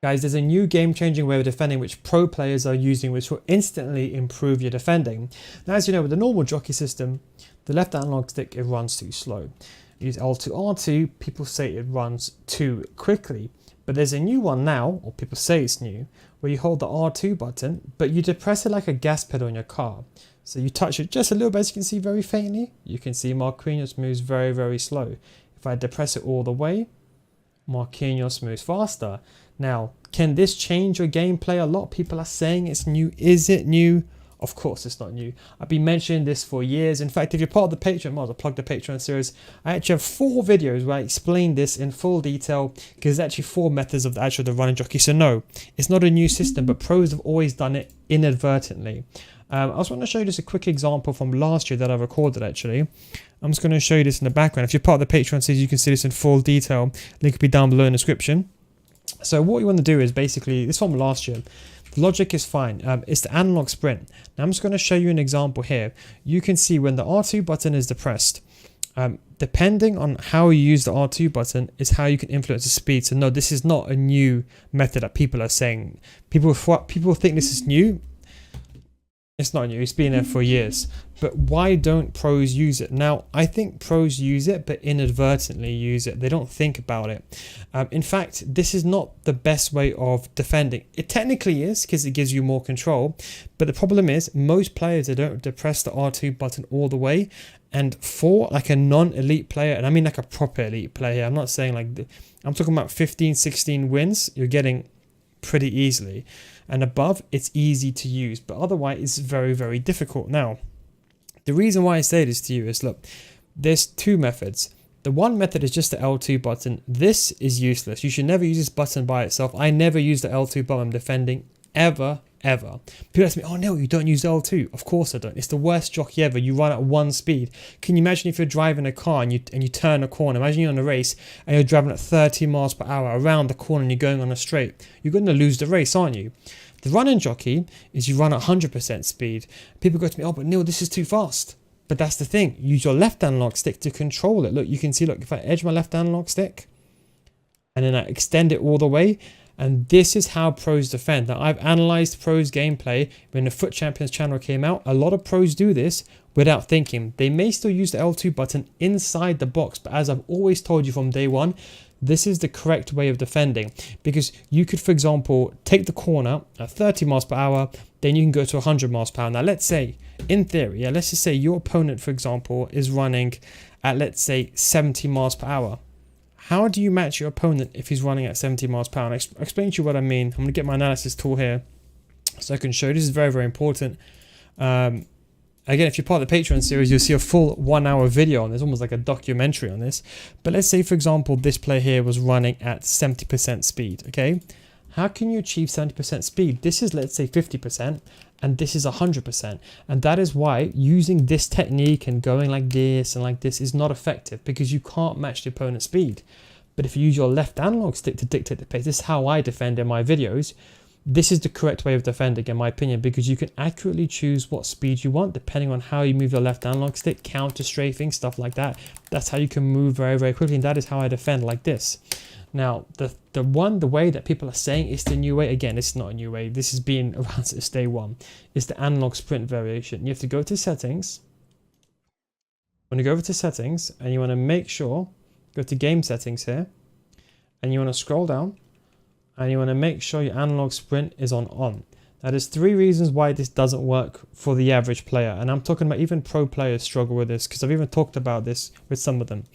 Guys, there's a new game-changing way of defending which pro players are using, which will instantly improve your defending. Now, as you know, with the normal jockey system, the left analog stick, it runs too slow. Use L2, R2, people say it runs too quickly. But there's a new one now, or people say it's new, where you hold the R2 button, but you depress it like a gas pedal in your car. So you touch it just a little bit, as you can see very faintly. You can see Marquinhos moves very, very slow. If I depress it all the way, Marquinhos moves faster. Now, can this change your gameplay? A lot of people are saying it's new. Is it new? Of course it's not new. I've been mentioning this for years. In fact, if you're part of the Patreon, I might as well plug the Patreon series. I actually have 4 videos where I explain this in full detail, because there's actually 4 methods of the running jockey. So no, it's not a new system, but pros have always done it inadvertently. I just want to show you just a quick example from last year that I recorded actually. I'm just going to show you this in the background. If you're part of the Patreon series, you can see this in full detail. Link will be down below in the description. So what you want to do is basically, this from last year, the logic is fine. It's the analog sprint. Now I'm just going to show you an example here. You can see when the R2 button is depressed, depending on how you use the R2 button is how you can influence the speed. So no, this is not a new method that people are saying. People think this is new. It's not new, it's been there for years. But why don't pros use it? Now, I think pros use it, but inadvertently use it. They don't think about it. In fact, this is not the best way of defending. It technically is, because it gives you more control. But the problem is, most players, they don't depress the R2 button all the way. And for like a non-elite player, and I mean like a proper elite player, I'm not saying like, I'm talking about 15, 16 wins, you're getting pretty easily. And above, it's easy to use, but otherwise it's very, very difficult. Now, the reason why I say this to you is, look, there's 2 methods. The one method is just the L2 button. This is useless. You should never use this button by itself. I never use the L2 button when I'm defending, ever. People ask me, oh no, you don't use L2. Of course I don't. It's the worst jockey ever. You run at 1 speed. Can you imagine if you're driving a car and you turn a corner? Imagine you're on a race and you're driving at 30 miles per hour around the corner and you're going on a straight. You're going to lose the race, aren't you? The running jockey is you run at 100% speed. People go to me, oh, but Neil, this is too fast. But that's the thing. Use your left analog stick to control it. Look, you can see, look, if I edge my left analog stick and then I extend it all the way, and this is how pros defend. Now, I've analyzed pros gameplay. When the Foot Champions channel came out, a lot of pros do this without thinking. They may still use the L2 button inside the box, but as I've always told you from day one, this is the correct way of defending, because you could, for example, take the corner at 30 miles per hour, then you can go to 100 miles per hour. Now, let's say, in theory, let's just say your opponent, for example, is running at, let's say, 70 miles per hour. How do you match your opponent if he's running at 70 miles per hour? I'll explain to you what I mean. I'm going to get my analysis tool here so I can show you. This is very, very important. Again, if you're part of the Patreon series, you'll see a full 1-hour video on this, almost like a documentary on this. But let's say, for example, this player here was running at 70% speed, okay? How can you achieve 70% speed? This is, let's say, 50%, and this is 100%. And that is why using this technique and going like this and like this is not effective, because you can't match the opponent's speed. But if you use your left analog stick to dictate the pace, this is how I defend in my videos. This is the correct way of defending, in my opinion, because you can accurately choose what speed you want depending on how you move your left analog stick, counter strafing, stuff like that. That's how you can move very, very quickly, and that is how I defend, like this. Now, the way that people are saying is the new way, again, it's not a new way. This has been around since day one. It's the analog sprint variation. You have to go to settings. When you go over to settings, and you want to make sure, go to game settings here, and you want to scroll down, and you want to make sure your analog sprint is on. Now, there's 3 reasons why this doesn't work for the average player. And I'm talking about even pro players struggle with this, because I've even talked about this with some of them.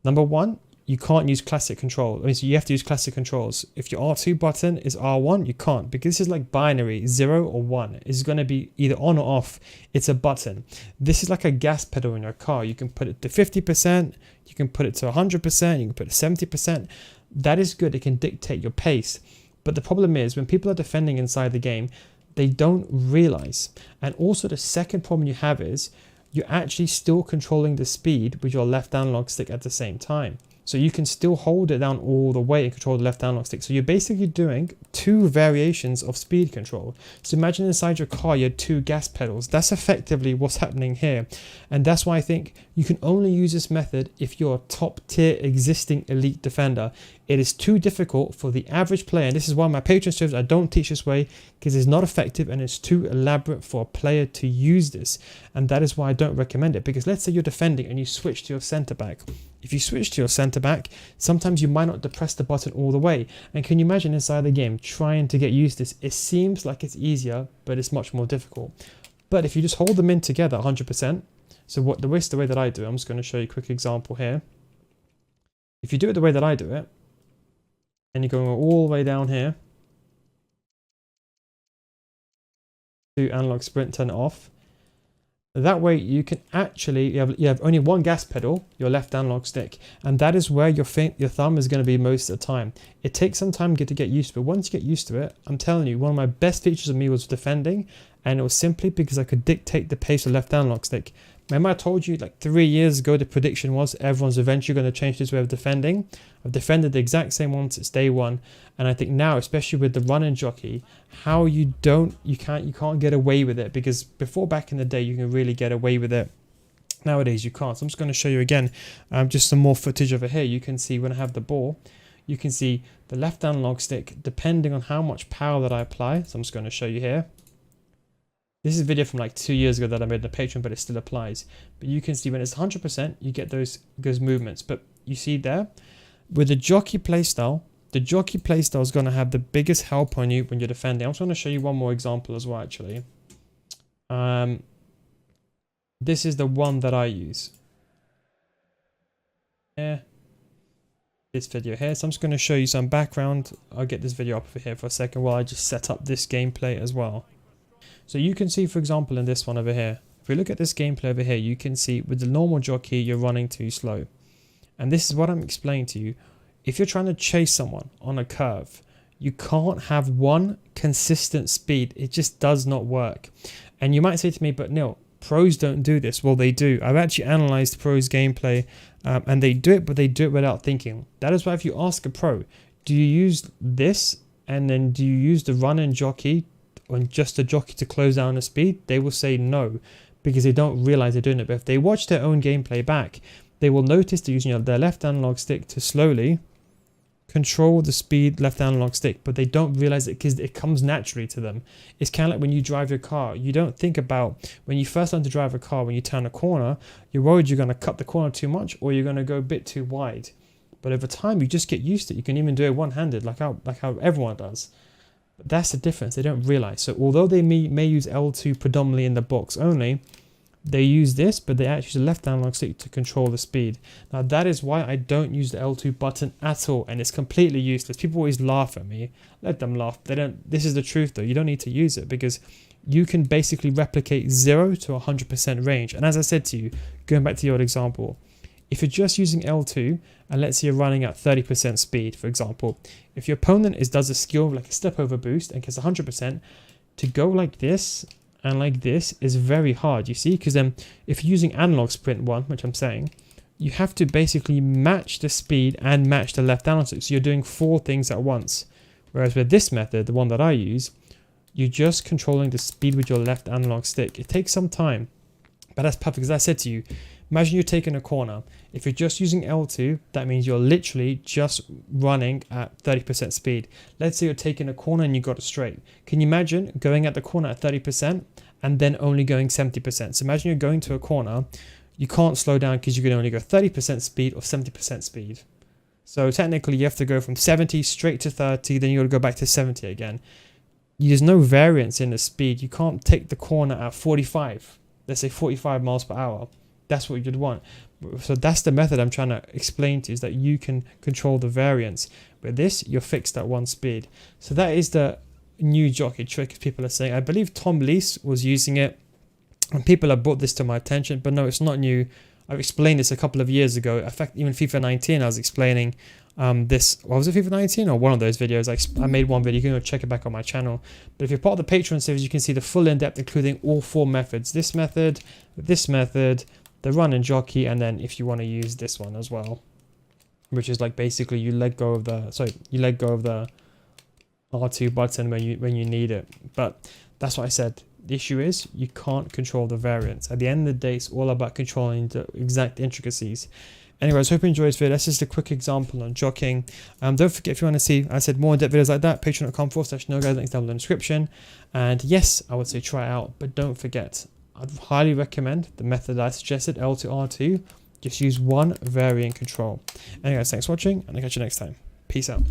Number 1, you can't use classic control. I mean, so you have to use classic controls. If your R2 button is R1, you can't, because this is like binary, 0 or 1. It's going to be either on or off. It's a button. This is like a gas pedal in your car. You can put it to 50%, you can put it to 100%, you can put it to 70%. That is good. It can dictate your pace. But the problem is, when people are defending inside the game, they don't realize. And also the second problem you have is you're actually still controlling the speed with your left analog stick at the same time. So you can still hold it down all the way and control the left analog stick. So you're basically doing 2 variations of speed control. So imagine inside your car you had 2 gas pedals. That's effectively what's happening here. And that's why I think you can only use this method if you're a top tier existing elite defender. It is too difficult for the average player, and this is why my Patreon servers I don't teach this way, because it's not effective and it's too elaborate for a player to use this, and that is why I don't recommend it. Because let's say you're defending and you switch to your centre back. If you switch to your centre back, sometimes you might not depress the button all the way, and can you imagine inside the game trying to get used to this? It seems like it's easier, but it's much more difficult. But if you just hold them in together 100%, so the way that I do it, I'm just going to show you a quick example here. If you do it the way that I do it, and you're going all the way down here to analog sprint, turn it off. That way you can actually, you have only one gas pedal, your left analog stick, and that is where your thumb is going to be most of the time. It takes some time to get used to it, but once you get used to it, I'm telling you, one of my best features of me was defending, and it was simply because I could dictate the pace of the left analog stick. Remember I told you like 3 years ago the prediction was everyone's eventually going to change this way of defending. I've defended the exact same one since day one, and I think now, especially with the run and jockey, how you can't get away with it, because before, back in the day, you can really get away with it. Nowadays you can't. So I'm just going to show you again just some more footage over here. You can see when I have the ball, you can see the left analog stick depending on how much power that I apply. So I'm just going to show you here. This is a video from like 2 years ago that I made on the Patreon, but it still applies. But you can see when it's 100%, you get those movements. But you see there, with the jockey playstyle, the jockey playstyle is going to have the biggest help on you when you're defending. I'm just going to show you one more example as well, actually. This is the one that I use. Yeah. This video here. So I'm just going to show you some background. I'll get this video up over here for a second while I just set up this gameplay as well. So you can see, for example, in this one over here, if we look at this gameplay over here, you can see with the normal jockey, you're running too slow. And this is what I'm explaining to you. If you're trying to chase someone on a curve, you can't have one consistent speed. It just does not work. And you might say to me, but Neil, pros don't do this. Well, they do. I've actually analyzed pros gameplay and they do it, but they do it without thinking. That is why if you ask a pro, do you use this and then do you use the run and jockey and just a jockey to close down the speed? They will say no, because they don't realize they're doing it. But if they watch their own gameplay back, they will notice they're using their left analog stick to slowly control the speed left analog stick, but they don't realize it because it comes naturally to them. It's kind of like when you drive your car. You don't think about when you first learn to drive a car, when you turn a corner, you're worried you're going to cut the corner too much or you're going to go a bit too wide. But over time, you just get used to it. You can even do it one-handed, like how everyone does. But that's the difference. They don't realize. So although they may use L2 predominantly in the box only, they use this, but they actually use the left analog stick to control the speed. Now that is why I don't use the L2 button at all, and it's completely useless. People always laugh at me. Let them laugh. They don't. This is the truth though. You don't need to use it because you can basically replicate 0 to 100% range. And as I said to you, going back to the old example, if you're just using L2 and let's say you're running at 30% speed, for example, if your opponent does a skill like a step over boost and gets 100%, to go like this and like this is very hard, you see, because then if you're using analog sprint 1, which I'm saying, you have to basically match the speed and match the left analog stick. So you're doing 4 things at once. Whereas with this method, the one that I use, you're just controlling the speed with your left analog stick. It takes some time, but that's perfect. As I said to you, imagine you're taking a corner. If you're just using L2, that means you're literally just running at 30% speed. Let's say you're taking a corner and you got it straight. Can you imagine going at the corner at 30% and then only going 70%? So imagine you're going to a corner, you can't slow down because you can only go 30% speed or 70% speed. So technically you have to go from 70 straight to 30, then you got to go back to 70 again. There's no variance in the speed. You can't take the corner at 45, let's say 45 miles per hour. That's what you'd want. So that's the method I'm trying to explain to you, is that you can control the variance. With this, you're fixed at one speed. So that is the new jockey trick, people are saying. I believe Tom Lees was using it, and people have brought this to my attention, but no, it's not new. I've explained this a couple of years ago. In fact, even FIFA 19, I was explaining this. What was it, FIFA 19 or one of those videos? I made one video. You can go check it back on my channel. But if you're part of the Patreon series, you can see the full in-depth, including all 4 methods. This method, the run and jockey, and then if you want to use this one as well, which is like basically you let go of the R2 button when you need it. But that's what I said. The issue is you can't control the variance. At the end of the day, it's all about controlling the exact intricacies. Anyways, hope you enjoyed this video. That's just a quick example on jockeying. Don't forget, if you want to see, I said, more in-depth videos like that, patreon.com/NoGuys, links down below in the description. And yes, I would say try it out, but don't forget, I'd highly recommend the method I suggested, L to R2. Just use one variant control. Anyways, thanks for watching, and I'll catch you next time. Peace out.